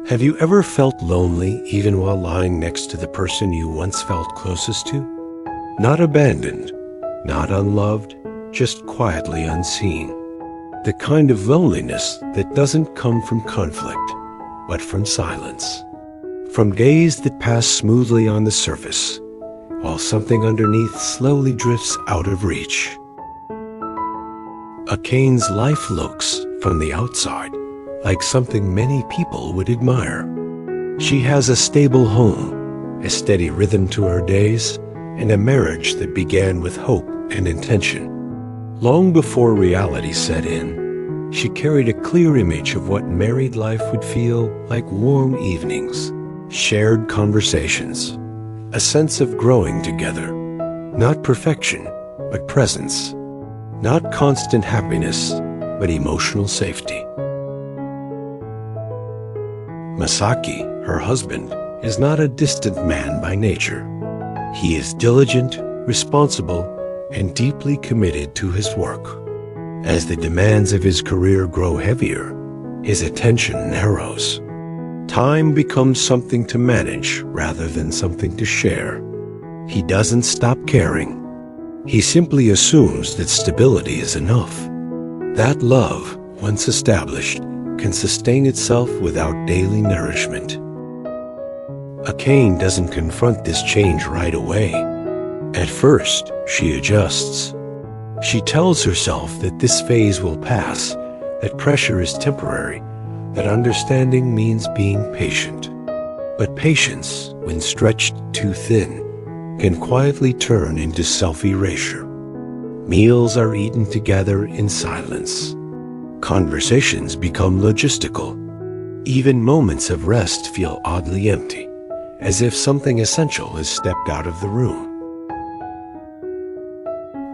Have you ever felt lonely even while lying next to the person you once felt closest to? Not abandoned, not unloved, just quietly unseen. The kind of loneliness that doesn't come from conflict, but from silence. From days that pass smoothly on the surface, while something underneath slowly drifts out of reach. Akane's life looks, from the outside, like something many people would admire. She has a stable home, a steady rhythm to her days, and a marriage that began with hope and intention. Long before reality set in, she carried a clear image of what married life would feel like: warm evenings, shared conversations, a sense of growing together. Not perfection, but presence. Not constant happiness, but emotional safety. Masaki, her husband, is not a distant man by nature. He is diligent, responsible, and deeply committed to his work. As the demands of his career grow heavier, his attention narrows. Time becomes something to manage rather than something to share. He doesn't stop caring. He simply assumes that stability is enough. That love, once established, can sustain itself without daily nourishment. Akane doesn't confront this change right away. At first, she adjusts. She tells herself that this phase will pass, that pressure is temporary, that understanding means being patient. But patience, when stretched too thin, can quietly turn into self-erasure. Meals are eaten together in silence. Conversations become logistical. Even moments of rest feel oddly empty, as if something essential has stepped out of the room.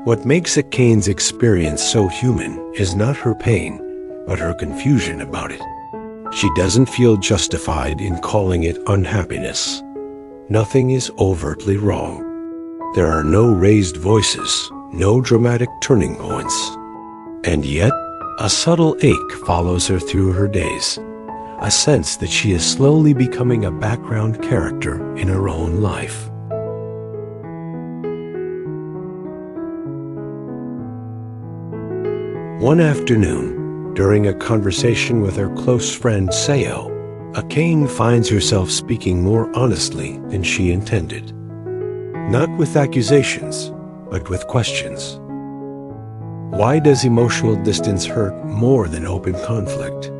What makes Akane's experience so human is not her pain, but her confusion about it. She doesn't feel justified in calling it unhappiness. Nothing is overtly wrong. There are no raised voices, no dramatic turning points. And yet, a subtle ache follows her through her days, a sense that she is slowly becoming a background character in her own life. One afternoon, during a conversation with her close friend Seo, Akane finds herself speaking more honestly than she intended. Not with accusations, but with questions. Why does emotional distance hurt more than open conflict?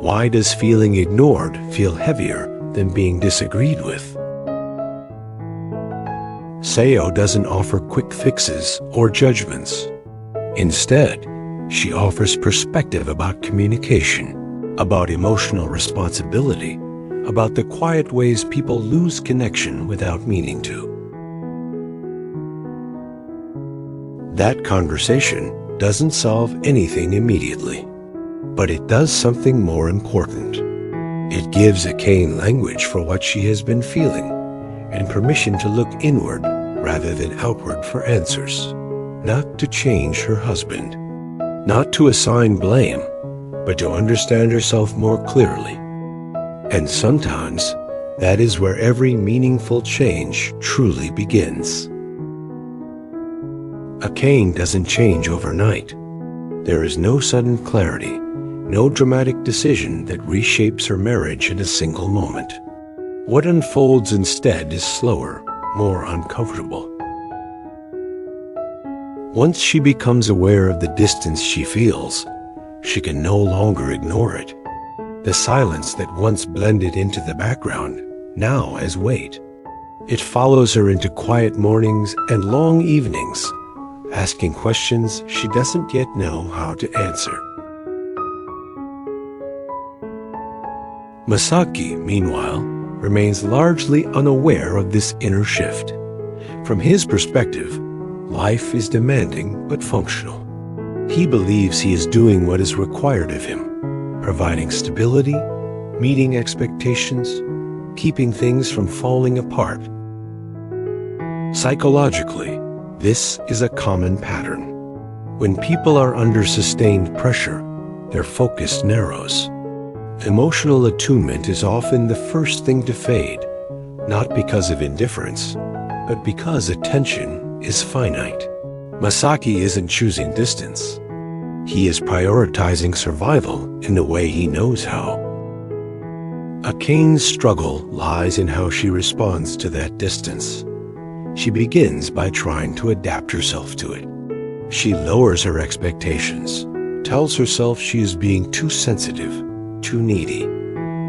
Why does feeling ignored feel heavier than being disagreed with? Seo doesn't offer quick fixes or judgments. Instead, she offers perspective about communication, about emotional responsibility, about the quiet ways people lose connection without meaning to. That conversation doesn't solve anything immediately, but it does something more important. It gives Akane language for what she has been feeling, and permission to look inward rather than outward for answers. Not to change her husband, not to assign blame, but to understand herself more clearly. And sometimes, that is where every meaningful change truly begins. Akane doesn't change overnight. There is no sudden clarity, no dramatic decision that reshapes her marriage in a single moment. What unfolds instead is slower, more uncomfortable. Once she becomes aware of the distance she feels, she can no longer ignore it. The silence that once blended into the background now has weight. It follows her into quiet mornings and long evenings, asking questions she doesn't yet know how to answer. Masaki, meanwhile, remains largely unaware of this inner shift. From his perspective, life is demanding but functional. He believes he is doing what is required of him, providing stability, meeting expectations, keeping things from falling apart. Psychologically, this is a common pattern. When people are under sustained pressure, their focus narrows. Emotional attunement is often the first thing to fade, not because of indifference, but because attention is finite. Masaki isn't choosing distance. He is prioritizing survival in the way he knows how. Akane's struggle lies in how she responds to that distance. She begins by trying to adapt herself to it. She lowers her expectations, tells herself she is being too sensitive, too needy.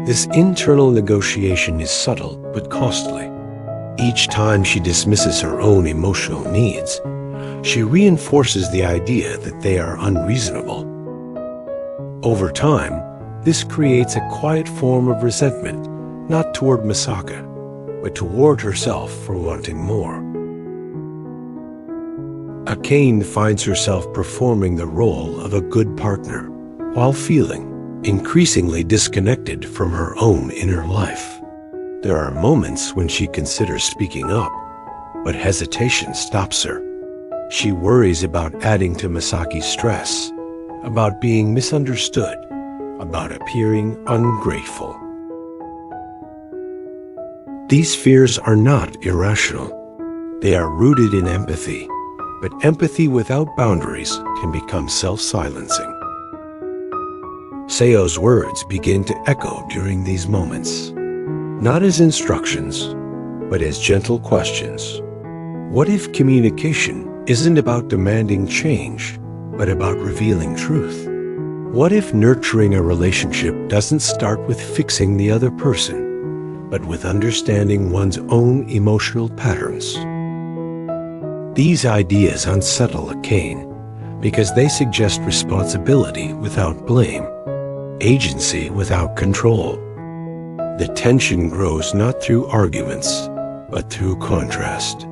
This internal negotiation is subtle but costly. Each time she dismisses her own emotional needs, she reinforces the idea that they are unreasonable. Over time, this creates a quiet form of resentment, not toward Misaka, but toward herself for wanting more. Akane finds herself performing the role of a good partner while feeling increasingly disconnected from her own inner life. There are moments when she considers speaking up, but hesitation stops her. She worries about adding to Masaki's stress, about being misunderstood, about appearing ungrateful. These fears are not irrational. They are rooted in empathy, but empathy without boundaries can become self-silencing. Seo's words begin to echo during these moments, not as instructions, but as gentle questions. What if communication isn't about demanding change, but about revealing truth? What if nurturing a relationship doesn't start with fixing the other person, but with understanding one's own emotional patterns? These ideas unsettle Akane because they suggest responsibility without blame, agency without control. The tension grows not through arguments, but through contrast,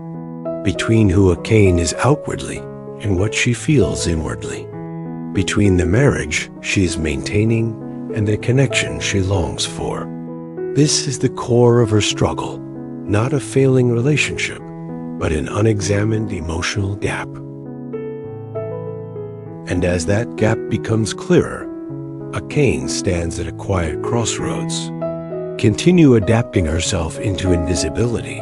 between who Akane is outwardly and what she feels inwardly, between the marriage she is maintaining and the connection she longs for. This is the core of her struggle, not a failing relationship, but an unexamined emotional gap. And as that gap becomes clearer, Akane stands at a quiet crossroads. Continue adapting herself into invisibility,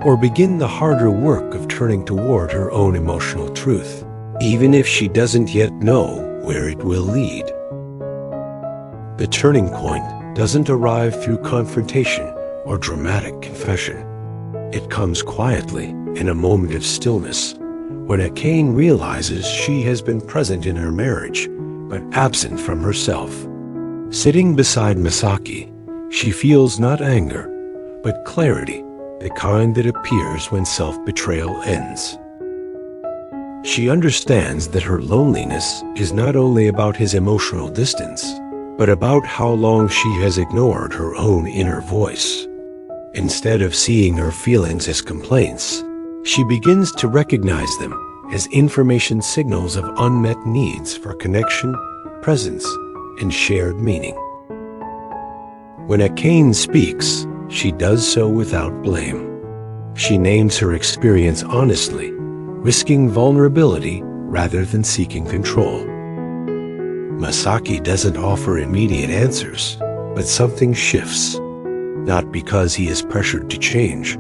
or begin the harder work of turning toward her own emotional truth, even if she doesn't yet know where it will lead. The turning point doesn't arrive through confrontation or dramatic confession. It comes quietly in a moment of stillness, when Akane realizes she has been present in her marriage, but absent from herself. Sitting beside Masaki, she feels not anger, but clarity, the kind that appears when self-betrayal ends. She understands that her loneliness is not only about his emotional distance, but about how long she has ignored her own inner voice. Instead of seeing her feelings as complaints, she begins to recognize them as information signals of unmet needs for connection, presence, and shared meaning. When Akane speaks, she does so without blame. She names her experience honestly, risking vulnerability rather than seeking control. Masaki doesn't offer immediate answers, but something shifts, not because he is pressured to change,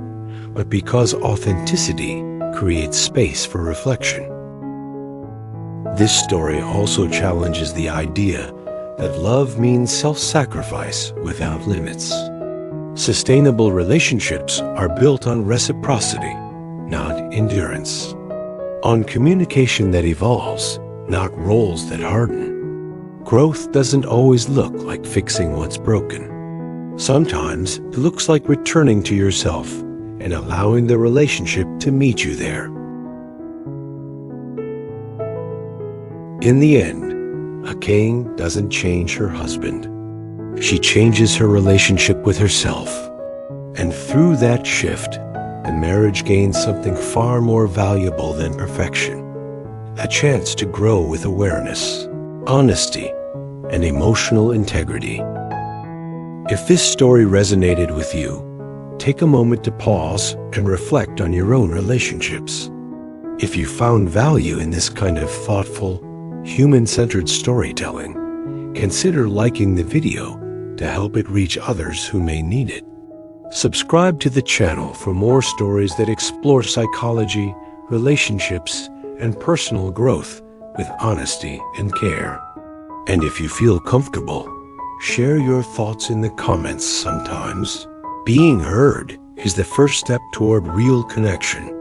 but because authenticity creates space for reflection. This story also challenges the idea that love means self-sacrifice without limits. Sustainable relationships are built on reciprocity, not endurance. On communication that evolves, not roles that harden. Growth doesn't always look like fixing what's broken. Sometimes it looks like returning to yourself and allowing the relationship to meet you there. In the end, Akane doesn't change her husband. She changes her relationship with herself. And through that shift, the marriage gains something far more valuable than perfection. A chance to grow with awareness, honesty, and emotional integrity. If this story resonated with you, take a moment to pause and reflect on your own relationships. If you found value in this kind of thoughtful, human-centered storytelling, consider liking the video to help it reach others who may need it. Subscribe to the channel for more stories that explore psychology, relationships, and personal growth with honesty and care. And if you feel comfortable, share your thoughts in the comments sometimes. Being heard is the first step toward real connection.